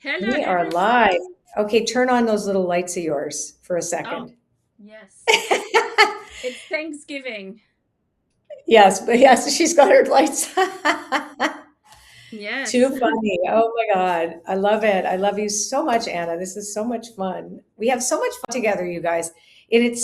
Hello, We are live. everyone. Okay, turn on those little lights of yours for a Oh, second. yes. It's Thanksgiving. Yes, but yes, she's got her lights. Yes. Too funny. Oh my God. I love it. I love you so much, Anna. This is so much fun. We have so much fun together, you guys. And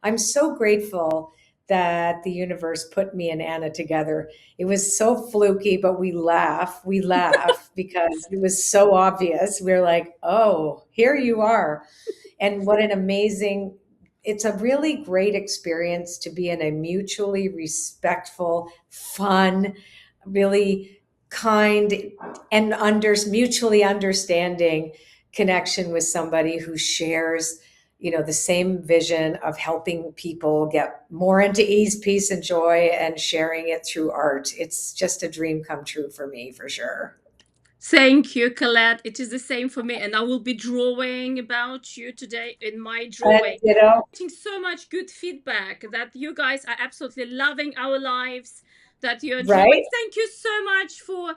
I'm so grateful that the universe put me and Anna together. It was so fluky, but we laugh. We laugh because it was so obvious. We're like, oh, here you are. And what an amazing, it's a really great experience to be in a mutually respectful, fun, really kind and mutually understanding connection with somebody who shares the same vision of helping people get more into ease, peace, and joy, and sharing it through art. It's just a dream come true for me, for sure. Thank you, Colette. It is the same for me, and I will be drawing about you today in my And drawing. Getting so much good feedback that you guys are absolutely loving our lives, that you're drawing. right. Thank you so much for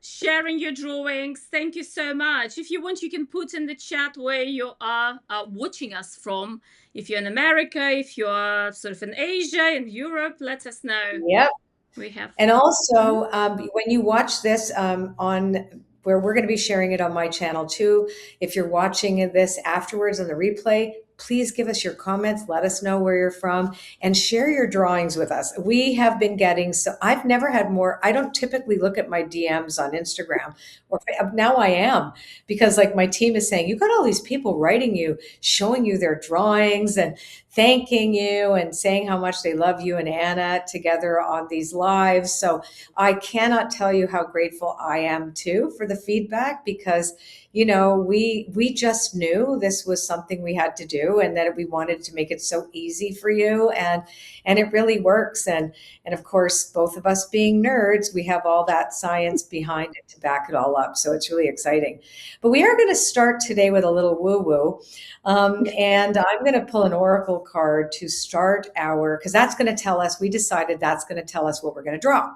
sharing your drawings. Thank you so much. If you want, you can put in the chat where you are watching us from. If you're in America, if you're sort of in Asia, in Europe, let us know. Yep. We have. And Mhm. also, when you watch this on where we're going to be sharing it on my channel too, if you're watching this afterwards on the replay, please give us your comments. Let us know where you're from and share your drawings with us. We have been getting so I've never had more. I don't typically look at my DMs on Instagram, or now I am, because like my team is saying, you got all these people writing you, showing you their drawings and thanking you and saying how much they love you and Anna together on these lives. So I cannot tell you how grateful I am too for the feedback, because we just knew this was something we had to do, and that we wanted to make it so easy for you, and it really works. And of course, both of us being nerds, we have all that science behind it to back it all up. So it's really exciting. But we are going to start today with a little woo woo. And I'm going to pull an oracle card to start because that's going to tell us, we decided that's going to tell us what we're going to draw.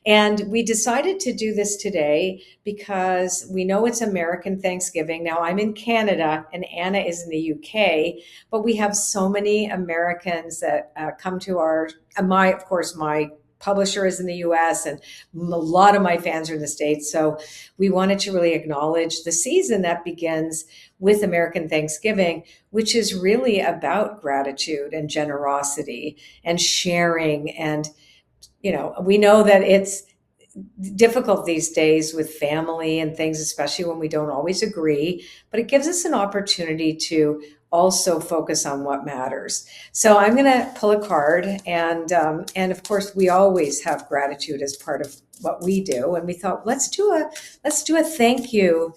And we decided to do this today because we know it's American Thanksgiving. Now, I'm in Canada and Anna is in the UK, but we have so many Americans that come to of course, my publisher is in the US, and a lot of my fans are in the States. So we wanted to really acknowledge the season that begins with American Thanksgiving, which is really about gratitude and generosity and sharing. And we know that it's difficult these days with family and things, especially when we don't always agree, but it gives us an opportunity to also focus on what matters. So I'm going to pull a card, and of course we always have gratitude as part of what we do. And we thought, let's do a thank you,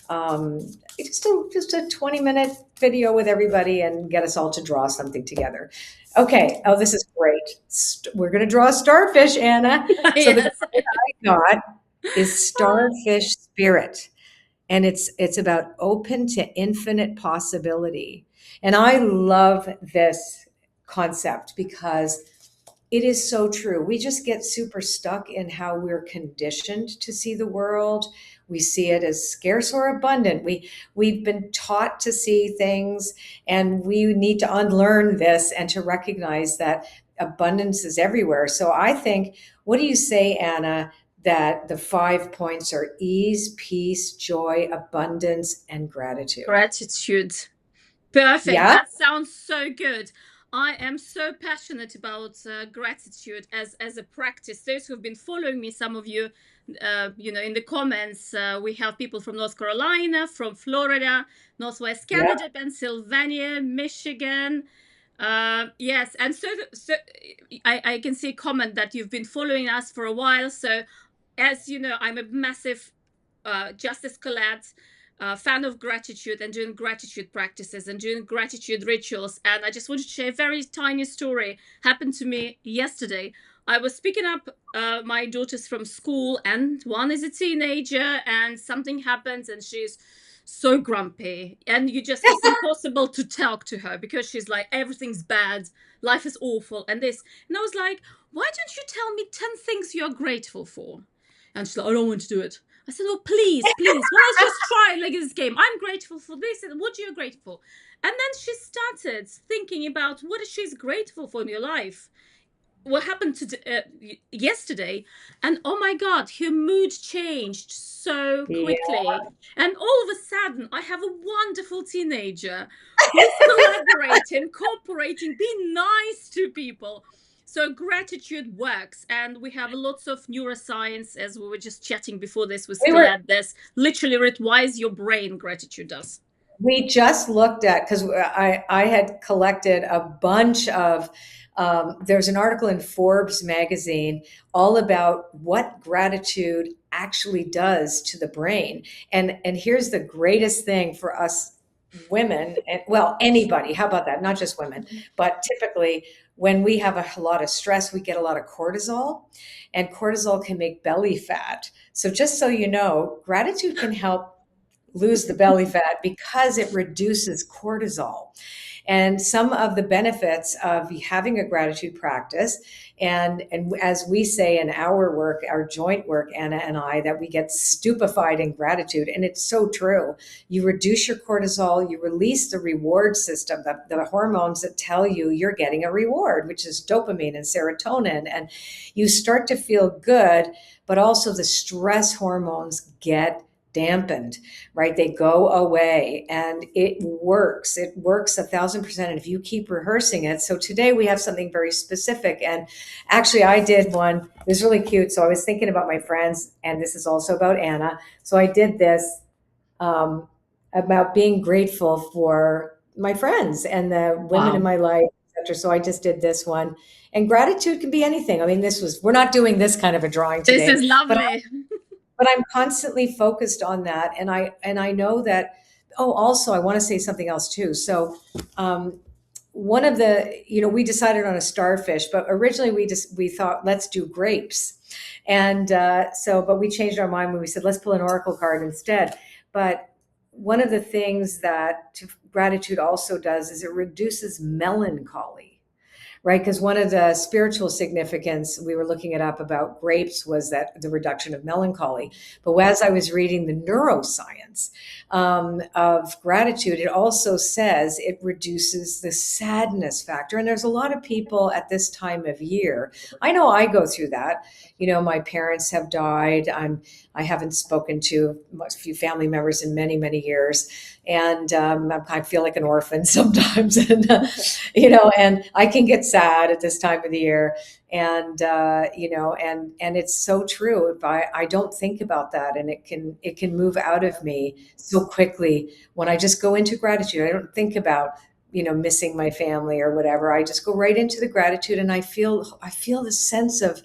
um, just a 20-minute video with everybody and get us all to draw something together. Okay. Oh, this is great. We're going to draw a starfish, Anna. So the Yes. God is starfish spirit, and it's about open to infinite possibility. And I love this concept because it is so true. We just get super stuck in how we're conditioned to see the world. We see it as scarce or abundant. We've been taught to see things, and we need to unlearn this and to recognize that abundance is everywhere. So I think, what do you say, Anna, that the 5 points are ease, peace, joy, abundance, and gratitude? Gratitude. Perfect. Yeah. That sounds so good. I am so passionate about gratitude as a practice. Those who've been following me, some of you, in the comments, we have people from North Carolina, from Florida, Northwest Yeah. Canada, Pennsylvania, Michigan. Yes, and so I can see a comment that you've been following us for a while. So, as you know, I'm a massive Justice Colette fan of gratitude and doing gratitude practices and doing gratitude rituals. And I just wanted to share a very tiny story happened to me yesterday. I was picking up my daughters from school, and one is a teenager, and something happens, and she's so grumpy. And it's impossible to talk to her because she's like, everything's bad, life is awful, and this. And I was like, why don't you tell me 10 things you're grateful for? And she's like, I don't want to do it. I said, well, please, please, well, let's just try like this game. I'm grateful for this, and what are you grateful for? And then she started thinking about what she's grateful for in your life, what happened to yesterday, and oh my god, her mood changed so Yeah. quickly. And all of a sudden I have a wonderful teenager who's collaborating, cooperating, being nice to people. So gratitude works, and we have lots of neuroscience, as we were just chatting before this with We were Colette. This literally rewires your brain, gratitude does. we just looked at, because I had collected a bunch of there's an article in Forbes magazine all about what gratitude actually does to the brain. And here's the greatest thing for us women, and well, anybody, how about that? Not just women, but typically when we have a lot of stress, we get a lot of cortisol, and cortisol can make belly fat. So just so you know, gratitude can help lose the belly fat because it reduces cortisol. And some of the benefits of having a gratitude practice, and as we say in our work, our joint work, Anna and I, that we get stupefied in gratitude. And it's so true. You reduce your cortisol, you release the reward system, the hormones that tell you you're getting a reward, which is dopamine and serotonin. And you start to feel good, but also the stress hormones get dampened, right? They go away, and it works. It works 1,000%. And if you keep rehearsing it. So today we have something very specific. And actually I did one, it was really cute. So I was thinking about my friends, and this is also about Anna. So I did this about being grateful for my friends and the women in Wow. my life, etc. So I just did this one. And gratitude can be anything. I mean, we're not doing this kind of a drawing This is today, but lovely. I'm constantly focused on that. And I know that, oh, also I want to say something else too. So one of the, we decided on a starfish, but originally we thought, let's do grapes. And but we changed our mind when we said, let's pull an oracle card instead. But one of the things that gratitude also does is it reduces melancholy, right? Because one of the spiritual significance, we were looking it up about grapes, was that the reduction of melancholy. But as I was reading the neuroscience of gratitude, it also says it reduces the sadness factor. And there's a lot of people at this time of year. I know I go through that. My parents have died. I haven't spoken to a few family members in many, many years. And I feel like an orphan sometimes. And, and I can get sad at this time of the year. And, and it's so true. If I don't think about that, and it can move out of me so quickly when I just go into gratitude. I don't think about, missing my family or whatever. I just go right into the gratitude, and I feel the sense of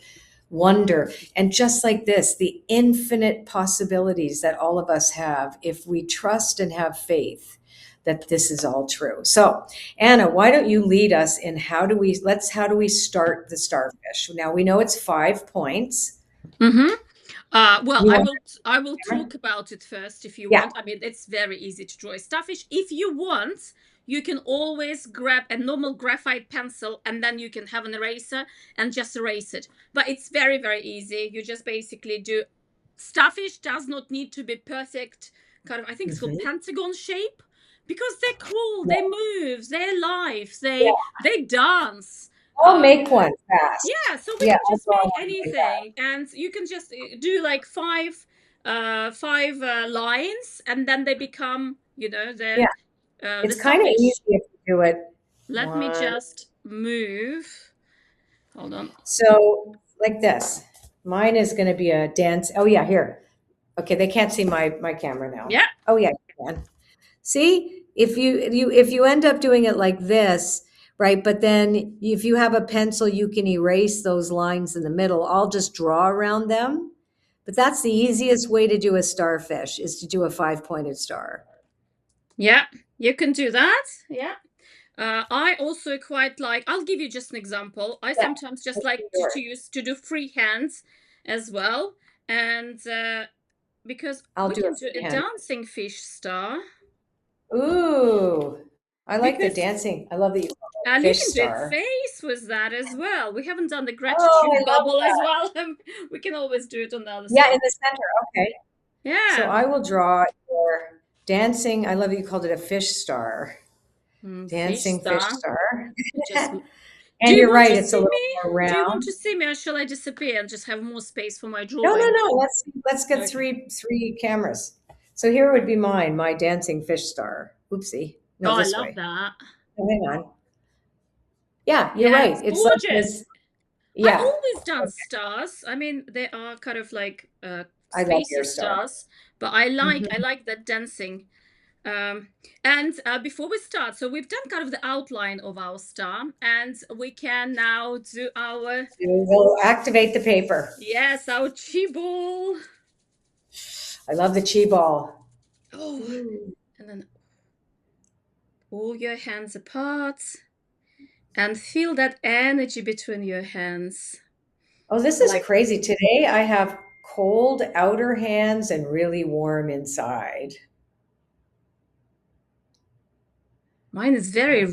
wonder. And just like this, the infinite possibilities that all of us have if we trust and have faith that this is all true. So, Anna, why don't you lead us in how do we start the starfish? Now we know it's 5 points. Mm-hmm. Well, You I want will I will to? talk about it first if you Yeah. want. I mean, it's very easy to draw a starfish. If you want, you can always grab a normal graphite pencil, and then you can have an eraser and just erase it. But it's very, very easy. You just basically do. Starfish does not need to be perfect, kind of, I think it's called Mhm. pentagon shape, because they're cool, Yeah. they move, they're alive, Yeah. they dance. I'll make um one fast. yeah, so we Yeah, can I'll just draw make one like that. anything, and you can just do like five lines, and then they become, Yeah. the It's kind of easy starfish. if you do it Let me one. just move. Hold on. So like this. Mine is going to be a dance. Oh yeah, here. Okay, they can't see my camera now. Yeah. Oh yeah, you can. See, if you end up doing it like this, right? But then if you have a pencil, you can erase those lines in the middle. I'll just draw around them. But that's the easiest way to do a starfish, is to do a 5-pointed star. Yeah, you can do that. Yeah. I also quite like, I'll give you just an example. I Yeah, sometimes just let's do like yours. to use to do free hands as well. And because I'll we do a can do a freehand. dancing fish star. Ooh, I like the Because dancing. I love the and you fish can do a star. face with that as well. We haven't done the Oh, I gratitude love bubble as that. well. We can always do it on the other Yeah, side. in the center. Okay. So Yeah. I will draw your. Dancing, I love that you called it a fish star. Fish Dancing fish star. star. Just do And you you're want right, to it's a see little more me? Do you want round. to see me, or shall I disappear and just have more space for my No, no, drawing? no. Let's get Okay. three cameras. So here would be mine, my dancing fish star. Oopsie. Oh, No, I this love way. that. Oh, hang on. Yeah, you're Yeah, right. it's It's like gorgeous. this. I've Yeah. always done stars. I mean, they are kind of like I love spacey your star. stars, but I like Mhm. that dancing. Um, and before we start, so we've done kind of the outline of our star, and we can now do our, We will activate the paper. yes, our chi ball. I love the chi ball. Oh, Ooh. and then pull your hands apart and feel that energy between your hands. Oh, this is Like crazy. Today I have cold outer hands and really warm inside. mine is very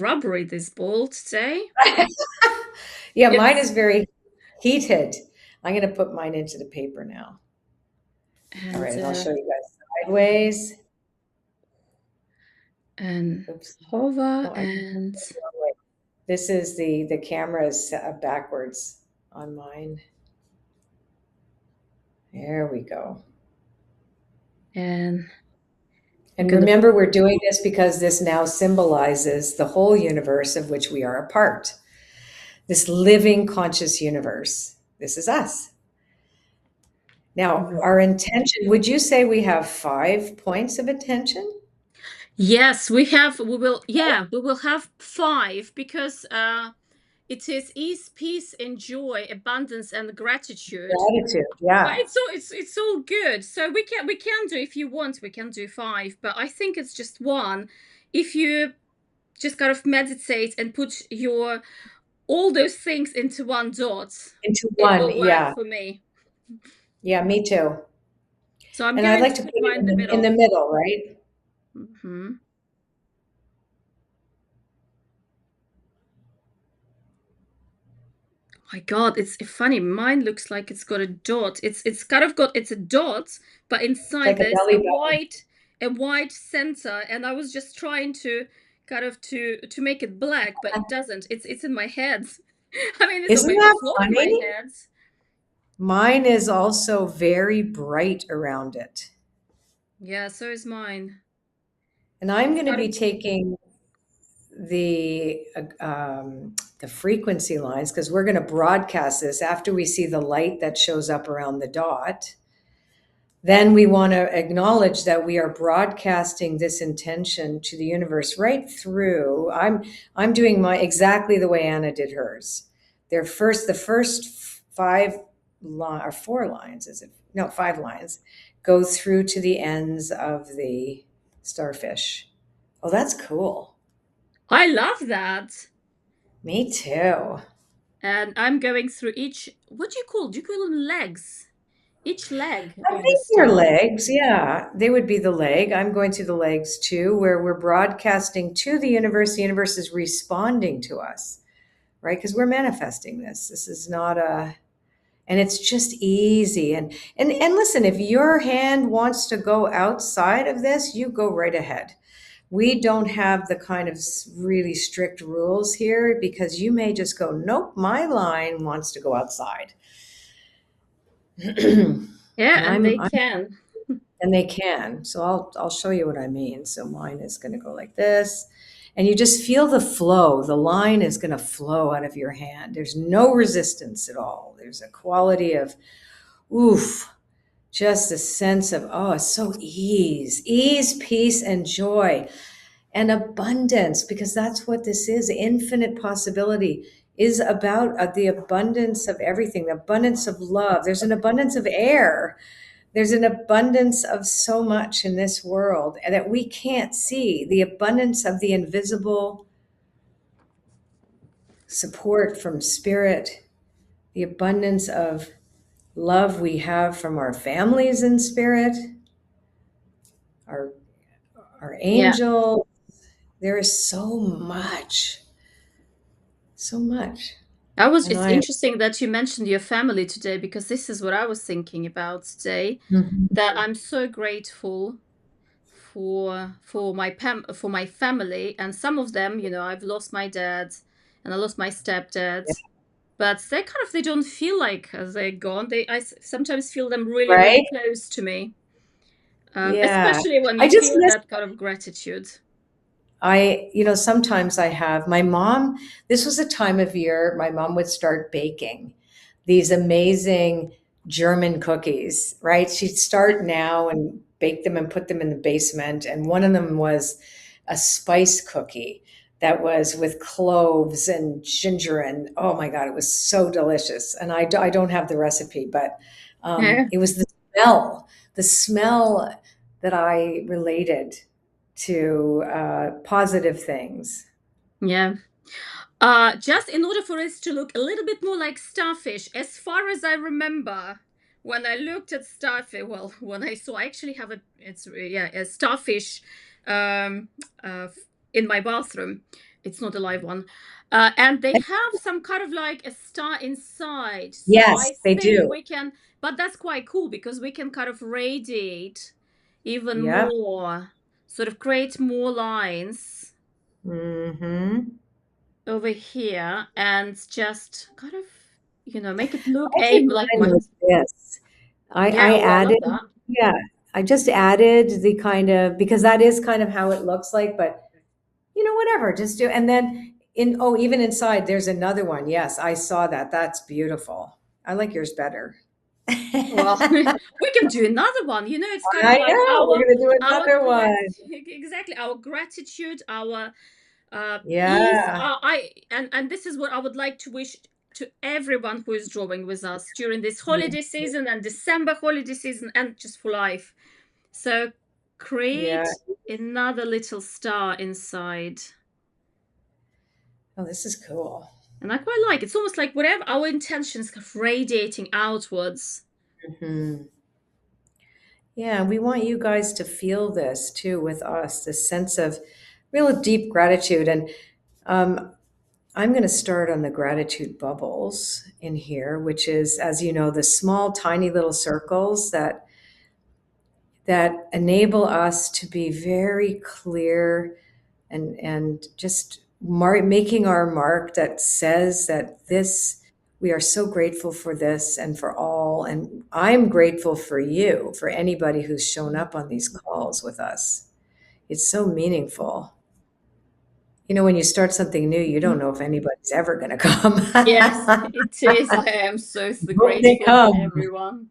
rubbery, this ball today. Yeah, mine It's is very heated. I'm going to put mine into the paper now. All and right, and I'll uh, show you guys sideways. and Oops. hover Oh, I can and go the wrong way. This is the camera is set up backwards on mine. There we go. and I'm And gonna remember, we're doing this because this now symbolizes the whole universe of which we are a part. This living conscious universe. This is us. Now, our intention, would you say we have 5 points of attention? yes, we will have five because it is ease, peace, and joy, abundance, and gratitude. Gratitude. But Yeah. it's all good. So we can do, if you want, we can do five, but I think it's just one. If you just kind of meditate and put your all those things into one dot, Into it one. will work Yeah. for me. Yeah, me too. So I'm And I'd going like to to put put mine it in the in the middle. middle, right? Hmm. My God, it's funny. Mine looks like it's got a dot. It's kind of got, it's a dot, but It's inside like a there's belly button. a white center, and I was just trying to kind of to make it black, but it doesn't. It's in my head. I mean, it's Isn't maybe that floating in my funny? head. Mine is also very bright around it. Yeah, so is mine. And I'm going to Kind be of, taking the the frequency lines because we're going to broadcast this after we see the light that shows up around the dot. Then we want to acknowledge that we are broadcasting this intention to the universe right through. I'm doing my exactly the way Anna did hers. The first or 4 lines, is it? No, 5 lines go through to the ends of the starfish. Oh, that's cool. I love that. Me too. And I'm going through each, what do you call them, legs? Each leg I of the think they're star. legs. Yeah, they would be the leg. I'm going to the legs too, where we're broadcasting to the universe. The universe is responding to us, right? Because we're manifesting this. This is not a, and it's just easy. And listen, if your hand wants to go outside of this, you go right ahead. We don't have the kind of really strict rules here because you may just go, nope, my line wants to go outside. and Yeah, and they I'm can. and they can. So I'll show you what I mean. So mine is going to go like this. And you just feel the flow. The line is going to flow out of your hand. There's no resistance at all. There's a quality of oof, just a sense of oh, it's so ease, peace, and joy, and abundance, because that's what this is. Infinite possibility is about the abundance of everything, the abundance of love. There's an abundance of air. There's an abundance of so much in this world that we can't see. The abundance of the invisible support from spirit, the abundance of love we have from our families in spirit, our our Yeah. angel. There is so much, so much. And It's I interesting that you mentioned your family today, because this is what I was thinking about today, that Mhm. I'm so grateful for my family, and some of them, I've lost my dad and I lost my Yeah. stepdad, but they don't feel like they're gone. Sometimes feel them really, really Right? close to me, Yeah. especially when I you just feel miss that kind of gratitude. sometimes I have my mom. This was a time of year my mom would start baking these amazing German cookies, right? She'd start now and bake them and put them in the basement. And one of them was a spice cookie that was with cloves and ginger. And oh my God, it was so delicious. And I don't have the recipe, but Yeah, it was the smell that I related to positive things. yeah. Just in order for it to look a little bit more like starfish, as far as I remember, when I looked at starfish, well, when I saw, I actually have a starfish, um, in my bathroom. It's not a live one, and they have some kind of like a star inside. So Yes, I they think do. we can, but that's quite cool because we can kind of radiate even Yep. more, sort of create more lines Hmm. over here and just kind of, make it look I did like mine my. with this. I Yeah, oh, I added, love that. yeah, I just added the kind of, because that is kind of how it looks like, but whatever, just do. And then even inside, there's another one. Yes, I saw that. That's beautiful. I like yours better. Well, I we can do another one. It's kind of like know. We're going to do our another one. exactly, our gratitude, our peace. Yeah. And this is what I would like to wish to everyone who is drawing with us during this holiday season and December holiday season and just for life. So Yeah. create another little star inside. Oh, this is cool. And I quite like it's almost like whatever our intentions kind of radiating outwards. Hmm. Yeah, we want you guys to feel this too with us, this sense of real deep gratitude. And um, I'm going to start on the gratitude bubbles in here, which is, as you know, the small, tiny little circles that enable us to be very clear and just making our mark that says that this we are so grateful for this and for all, and I'm grateful for you, for anybody who's shown up on these calls with us. It's so meaningful. When you start something new, you don't know if anybody's ever going to come. Yes, it is. I am so Hope they grateful for come. everyone.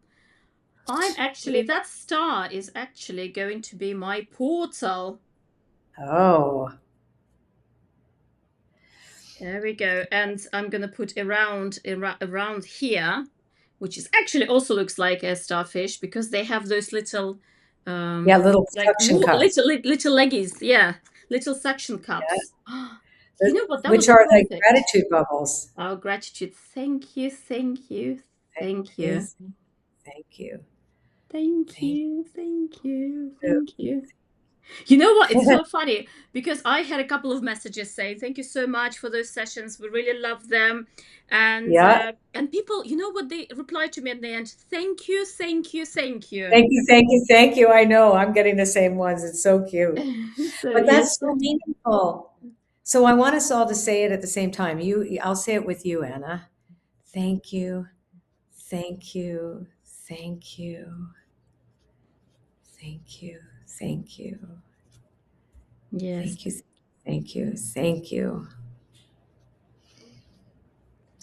That star is actually going to be my portal. Oh, There we go. And I'm going to put around here, which is actually also looks like a starfish because they have those little, yeah, little like suction cups. little leggies. Yeah, little suction cups. You know what? That Which was are like perfect. gratitude bubbles. Our gratitude. Thank you, thank you, Thank thank you, you, thank you, thank thank you, thank you, you. thank you. You know what? It's so funny because I had a couple of messages saying thank you so much for those sessions. We really love them, Yeah, and people, you know what they replied to me at the end? Thank you, thank you, thank you. thank you, thank you, thank you. I know I'm getting the same ones. It's so cute, So but yes, that's so meaningful. So I want us all to say it at the same time. I'll say it with you, Anna. Thank you, thank you, thank you, thank you, thank you, yes, thank you, thank you, thank you,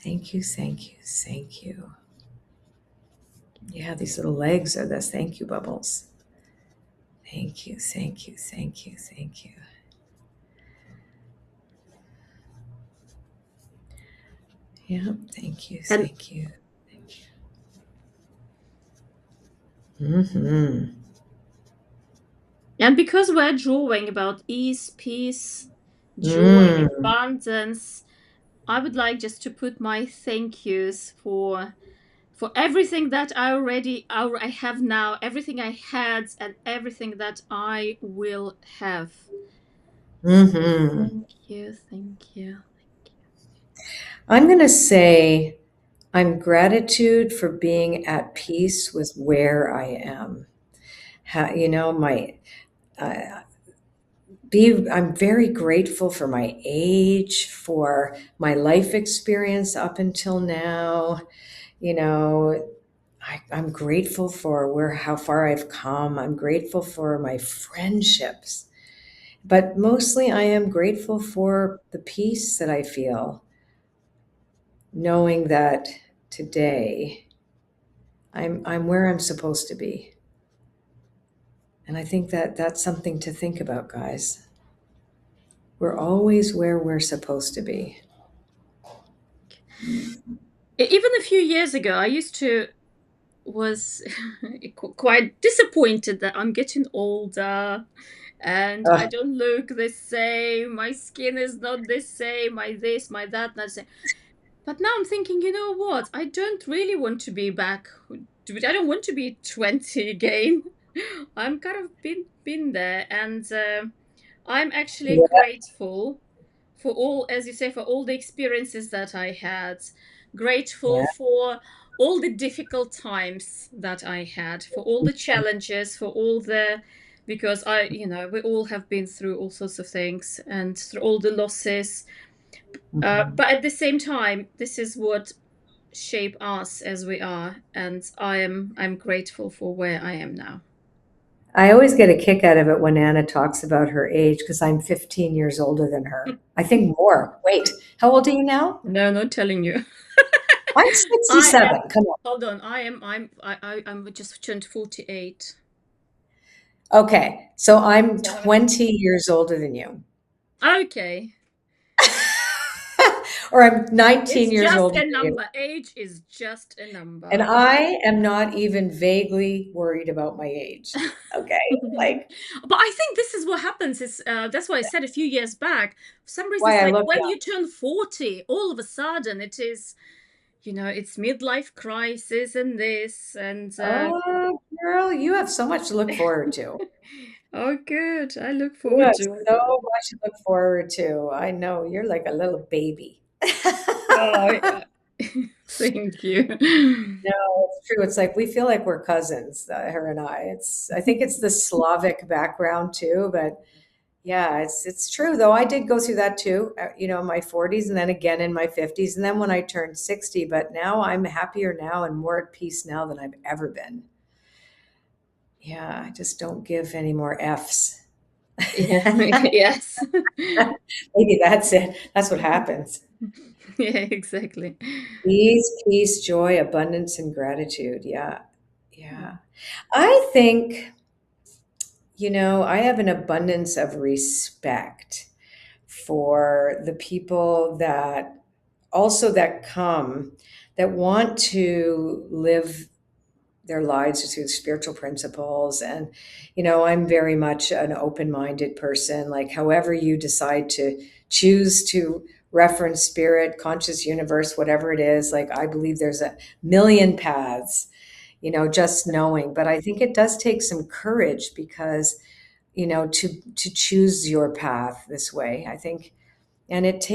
thank you, thank you, thank you. Yeah, these little legs are the thank you bubbles. Thank you, thank you, thank you, thank you. Yeah, thank you, and thank you, thank you. Hmm. because we're drawing about ease, peace, joy, Mm. abundance, I would like just to put my thank yous for everything that I have now, everything I had, and everything that I will have. Hmm. Thank you, thank you. I'm going to say I'm gratitude for being at peace with where I am. My uh, I'm very grateful for my age, for my life experience up until now. You know, I'm grateful for how far I've come. I'm grateful for my friendships. But mostly I am grateful for the peace that I feel, knowing that today I'm where I'm supposed to be. And I think that that's something to think about, guys. We're always where we're supposed to be. Even a few years ago, I used to was quite disappointed that I'm getting older and I Ugh, don't look the same. My skin is not the same. My this, my that, not the same. But now I'm thinking, you know what? I don't really want to be back. I don't want to be 20 again. I'm kind of been there, and I'm actually yeah, grateful for all, as you say, for all the experiences that I had. Grateful yeah. for all the difficult times that I had, for all the challenges, for all the, because we all have been through all sorts of things and through all the losses. Mhm. But at the same time, this is what shape us as we are, and I'm grateful for where I am now. I always get a kick out of it when Anna talks about her age because I'm 15 years older than her. I think more. Wait, how old are you now? No, not telling you. I'm I 67. am. Come on. Hold on. I'm just turned 48. Okay, so I'm So I haven't. 20 years older than you. Okay. Or I'm 19 It's years just older a than you. number. Age is just a And number. I am not even vaguely worried about my age. Okay. Like, But I think this is what happens. Is That's why I said a few years back. For some reason, why it's I like look when young. you turn 40, all of a sudden it is, it's midlife crisis and this and Oh, girl, you have so much to look forward to. oh, good. I look You forward have to it. so much to look forward to. I know you're like a little baby. Oh, yeah. Thank you. No, it's true. It's like we feel like we're cousins, her and I. I think it's the Slavic background too, but yeah, it's true though. I did go through that too, in my 40s and then again in my 50s and then when I turned 60, but now I'm happier now and more at peace now than I've ever been. Yeah, I just don't give any more Fs. Yeah, yes. Maybe that's it. That's what happens. Yeah, exactly. Ease, peace, joy, abundance, and gratitude. Yeah. Yeah. I think, I have an abundance of respect for the people that come that want to live their lives through spiritual principles. And, I'm very much an open minded person. Like, however you decide to choose to reference spirit, conscious universe, whatever it is, like, I believe there's a million paths, just knowing. But I think it does take some courage because, to choose your path this way. I think and it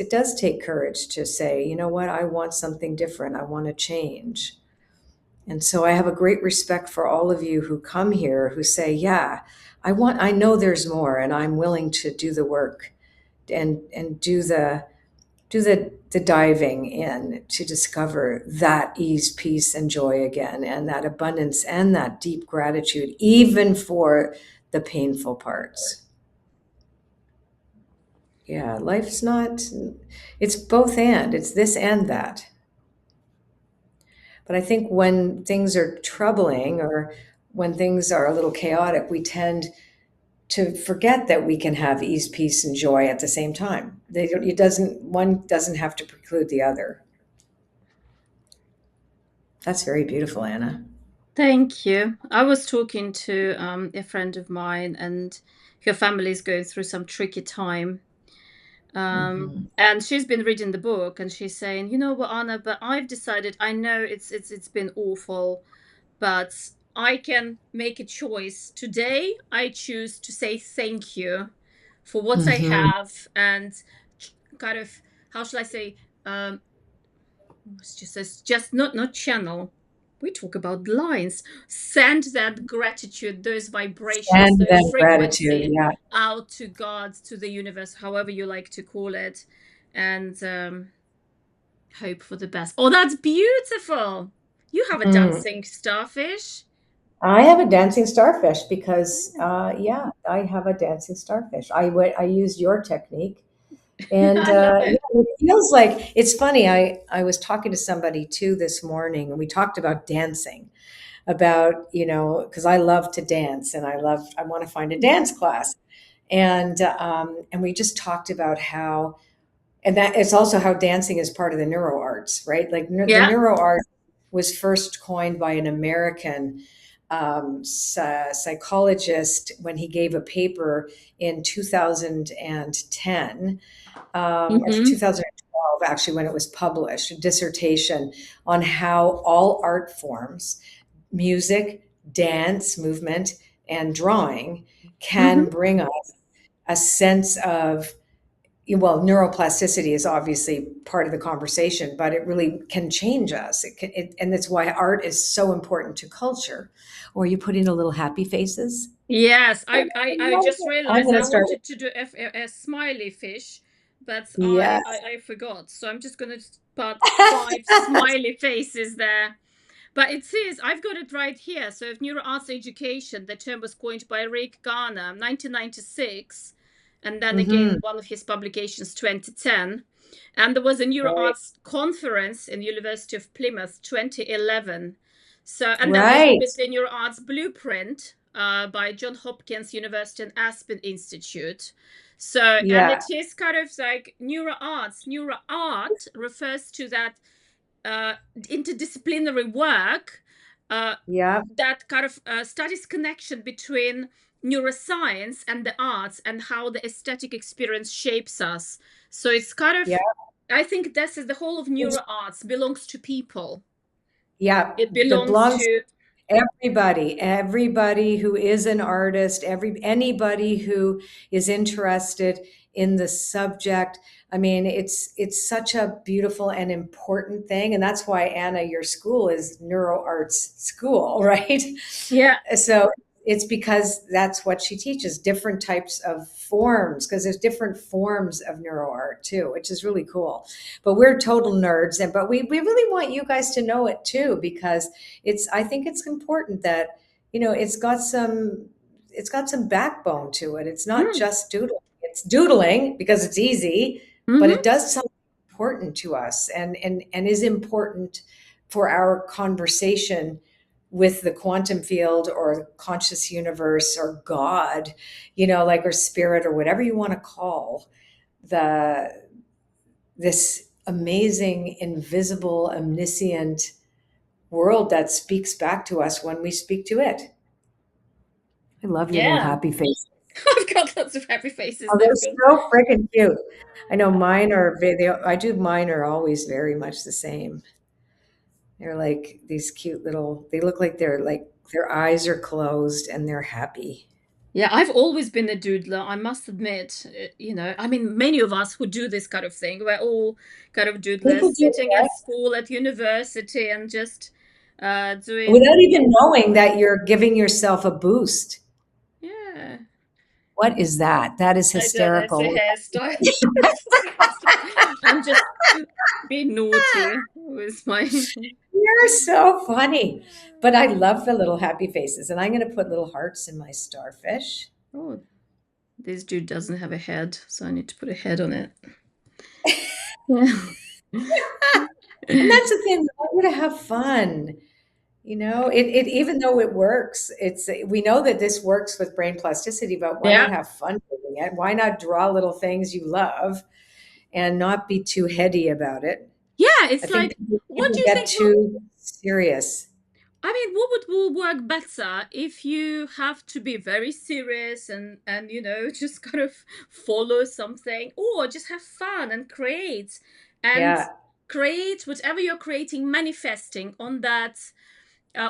does take courage to say, you know what, I want something different. I want to change. And so I have a great respect for all of you who come here who say, yeah, I know there's more and I'm willing to do the work and do the diving in to discover that ease, peace, and joy again, and that abundance and that deep gratitude, even for the painful parts. Yeah, life's not, it's both and, it's this and that. But I think when things are troubling or when things are a little chaotic, we tend to forget that we can have ease, peace, and joy at the same time. One doesn't have to preclude the other. That's very beautiful, Anna. Thank you. I was talking to a friend of mine, and her family is going through some tricky time. Hmm. And she's been reading the book, and she's saying, "You know what, Anna? But I've decided. I know it's been awful, but I can make a choice today. I choose to say thank you for what I Hmm. have, and kind of, how shall I say, it's just not channel." we talk about lines. Send that gratitude, those vibrations, And those then gratitude. frequency Yeah. out to God, to the universe, however you like to call it, and hope for the best. Oh, that's beautiful. You have a Mm. dancing starfish. I have a dancing starfish because, yeah, I have a dancing starfish. I used your technique, and I love yeah, it. it feels like it's funny. I was talking to somebody too this morning, and we talked about dancing, about because I love to dance, and I want to find a dance class, and we just talked about how, and that it's also how dancing is part of the neuro arts, right? Like the Yeah. neuro art was first coined by an American psychologist when he gave a paper in 2010, or Hmm. 2012, actually, when it was published, a dissertation on how all art forms, music, dance, movement, and drawing, can Hmm. bring us a sense of, well, neuroplasticity is obviously part of the conversation, but it really can change us. And that's why art is so important to culture. Or you put in a little happy faces. Yes, I I love just it. I'm realized going I to start. wanted to do a smiley fish, but Yes. I forgot. So I'm just gonna put five smiley faces there. But it says, I've got it right here. So, if NeuroArts education, the term was coined by Rick Garner, 1996. And then again, Hmm. one of his publications, 2010. And there was a Right. NeuroArts conference in the University of Plymouth, 2011. So, and there was Right. obviously a NeuroArts blueprint by John Hopkins University and Aspen Institute. So, and Yeah. it is kind of like NeuroArts. NeuroArt refers to that uh, interdisciplinary work uh, Yeah. that kind of studies connection between neuroscience and the arts and how the aesthetic experience shapes us. So it's kind Yeah. of, I think this is the whole of neuroarts belongs to people. Yeah. It That belongs belongs to, everybody who is an artist, anybody who is interested in the subject. I mean, it's such a beautiful and important thing, and that's why, Anna, your school is Neuro Arts School, right? yeah, So it's because that's what she teaches, different types of forms, because there's different forms of neuro art too, which is really cool. But we're total nerds, and but we really want you guys to know it too, because I think it's important that it's got some backbone to it. It's not mm, just doodling. It's doodling because it's easy, but hmm, it does something important to us, and is important for our conversation with the quantum field or conscious universe or God, like, or spirit, or whatever you want to call the this amazing, invisible, omniscient world that speaks back to us when we speak to it. I love your little yeah. happy face. I've got lots of happy faces. Oh, They've got, they're so freaking cute. I know mine are. I do. Mine are always very much the same. They're like these cute little. They look like they're like their eyes are closed and they're happy. yeah, I've always been a doodler, I must admit. I mean, many of us who do this kind of thing, we're all kind of doodlers, People do sitting at school, at university, and just doing, without even knowing that you're giving yourself a boost. yeah, What is that? That is I don't know, it's a hysterical. hairstyle. I'm just being naughty with my. You're so funny. But I love the little happy faces. And I'm going to put little hearts in my starfish. Oh, this dude doesn't have a head, so I need to put a head on it. Yeah. And that's the thing. I want to have fun. It even though it works, we know that this works with brain plasticity, but why not Yeah. have fun doing it? Why not draw little things you love and not be too heady about it? Yeah, I it's think like, what people do you get think will too serious. I mean, what will work better if you have to be very serious and just kind of follow something, or just have fun and and Yeah. create whatever you're creating, manifesting on that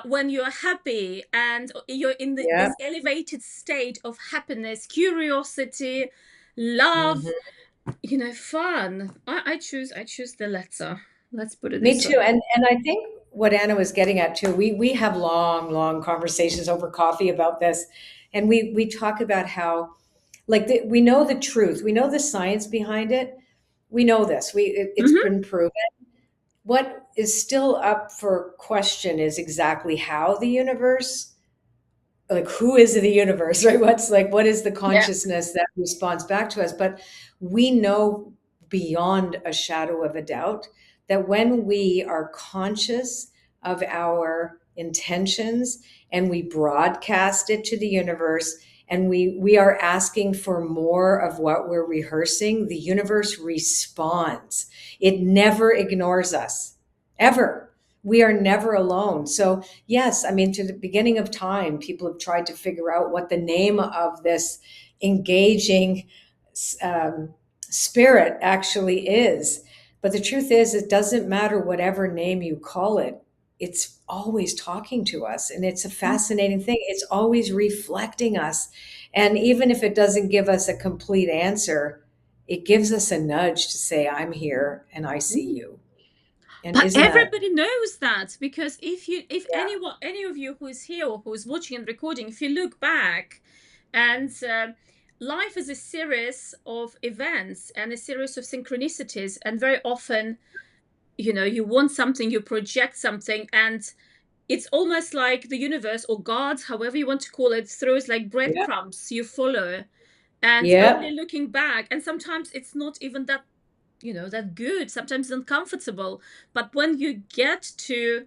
when you're happy and you're in Yeah. this elevated state of happiness, curiosity, love, Mhm. fun. I choose the latter. Let's put it Me this too. way. And I think what Anna was getting at too. We have long conversations over coffee about this, and we talk about how like we know the truth, we know the science behind it, we know this, it's Hmm. been proven. What is still up for question is exactly how the universe, like who is the universe, right? What is the Yeah. consciousness that responds back to us? But we know beyond a shadow of a doubt that when we are conscious of our intentions and we broadcast it to the universe, and we are asking for more of what we're rehearsing, the universe responds. It never ignores us, ever. We are never alone. So yes, I mean, to the beginning of time, people have tried to figure out what the name of this engaging spirit actually is. But the truth is, it doesn't matter whatever name you call it, it's always talking to us. And it's a fascinating thing. It's always reflecting us. And even if it doesn't give us a complete answer, it gives us a nudge to say, I'm here and I see you. And But isn't that, everybody knows that, because if yeah, anyone, any of you who is here or who is watching and recording, if you look back, and life is a series of events and a series of synchronicities, and very often, you want something, you project something, and it's almost like the universe or God, however you want to call it, throws like yeah, breadcrumbs you follow, and only yeah, looking back, and sometimes it's not even that that good, sometimes uncomfortable, but when you get to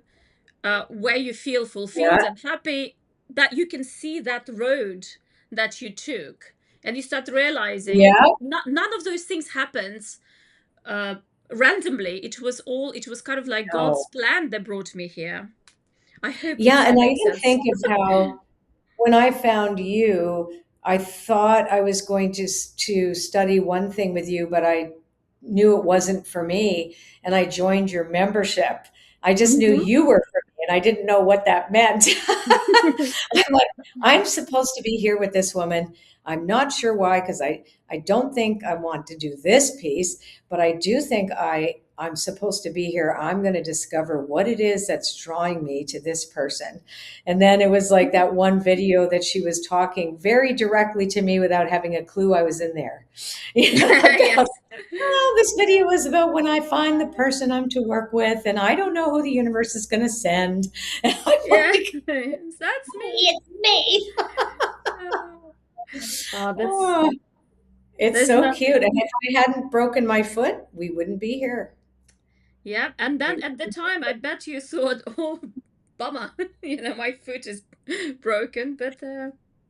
where you feel fulfilled yeah. and happy, that you can see that road that you took, and you start realizing Yeah, none of those things happens uh, randomly. It was kind of like God's no. plan that brought me here. I hope Yeah, this and I makes even sense. think of how when I found you, I thought I was going to study one thing with you, but I knew it wasn't for me, and I joined your membership. I just knew Hmm. you were for me, and I didn't know what that meant. I'm like, I'm supposed to be here with this woman. I'm not sure why, because I don't think I want to do this piece, but I do think I'm supposed to be here. I'm going to discover what it is that's drawing me to this person. And then it was like that one video that she was talking very directly to me without having a clue I was in there. About, Yes. oh, this video is about when I find the person I'm to work with, and I don't know who the universe is going to send. And I'm Yeah. like, That's me. it's me. That's Oh, it's there's so no. cute. And if I hadn't broken my foot, we wouldn't be here. Yeah, and then We- at the time, I bet you thought, "Oh, bummer, my foot is broken." But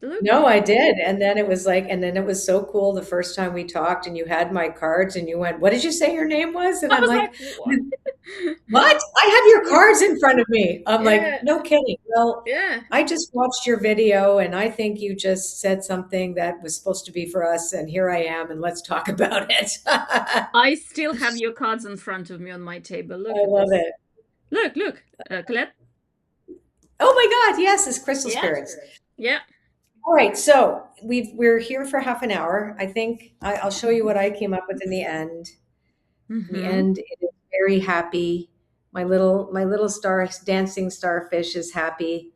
look, No, I did. And then it was like, and then it was so cool the first time we talked and you had my cards and you went, what did you say your name was? And I I'm was like, like, "What?" what? I have your cards in front of me. I'm like, Yeah, no kidding. Well, yeah. I just watched your video and I think you just said something that was supposed to be for us. And here I am. And let's talk about it. I I still have your cards in front of me on my table. Look at love this. it. Look, Colette. Oh my God. Yes, it's crystal Yeah, spirits. yeah. All right. So we're here for half an hour. I think I'll show you what I came up with in the end. In the Mm-hmm. end, it is very happy. My little star dancing starfish is happy.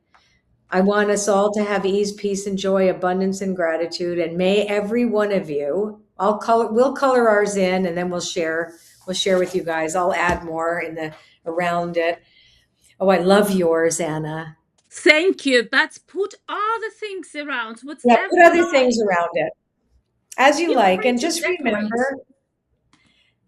I want us all to have ease, peace, and joy, abundance, and gratitude. And may every one of you, we'll color ours in, and then we'll share with you guys. I'll add more in the around it. Oh, I love yours, Anna. Thank you. But put other things around, Yeah, whatever put you other things like. around it as you Feel like. free And to just decorate. remember,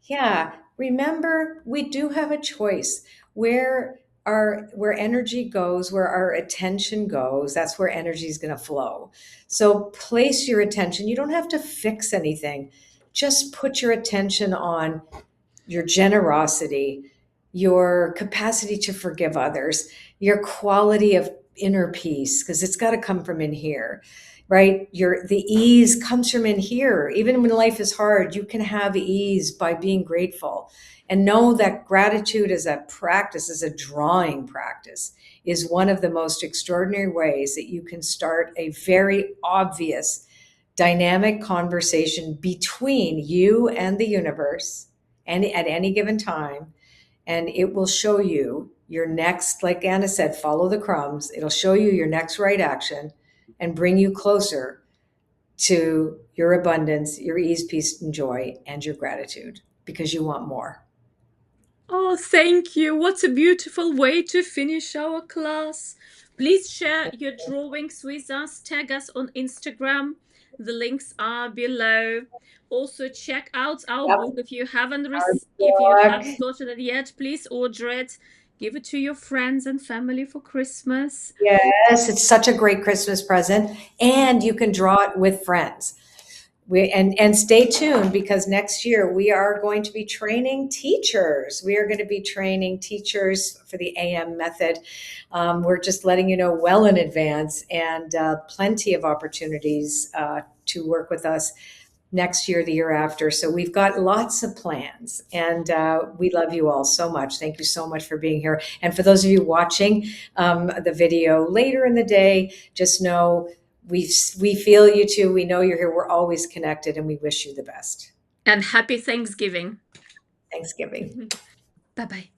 yeah, remember we do have a choice where energy goes, where our attention goes, that's where energy is going to flow. So place your attention. You don't have to fix anything. Just put your attention on your generosity, your capacity to forgive others, your quality of inner peace, because it's got to come from in here, right? The ease comes from in here. Even when life is hard, you can have ease by being grateful. And know that gratitude is a practice, is a drawing practice, is one of the most extraordinary ways that you can start a very obvious dynamic conversation between you and the universe and at any given time, and it will show you your next, like Anna said, follow the crumbs. It'll show you your next right action and bring you closer to your abundance, your ease, peace, and joy, and your gratitude, because you want more. Oh, thank you. What a beautiful way to finish our class. Please share your drawings with us. Tag us on Instagram. The links are below. Also, check out our Yep. book. If you haven't Our if you book. haven't gotten it yet, please order it. Give it to your friends and family for Christmas. Yes, it's such a great Christmas present, and you can draw it with friends. And stay tuned, because next year we are going to be training teachers. We are going to be training teachers for the AM method. We're just letting you know well in advance, and plenty of opportunities to work with us next year, the year after. So we've got lots of plans, and we love you all so much. Thank you so much for being here. And for those of you watching the video later in the day, just know we feel you too. We know you're here. We're always connected, and we wish you the best. And happy Thanksgiving. Thanksgiving. Bye bye.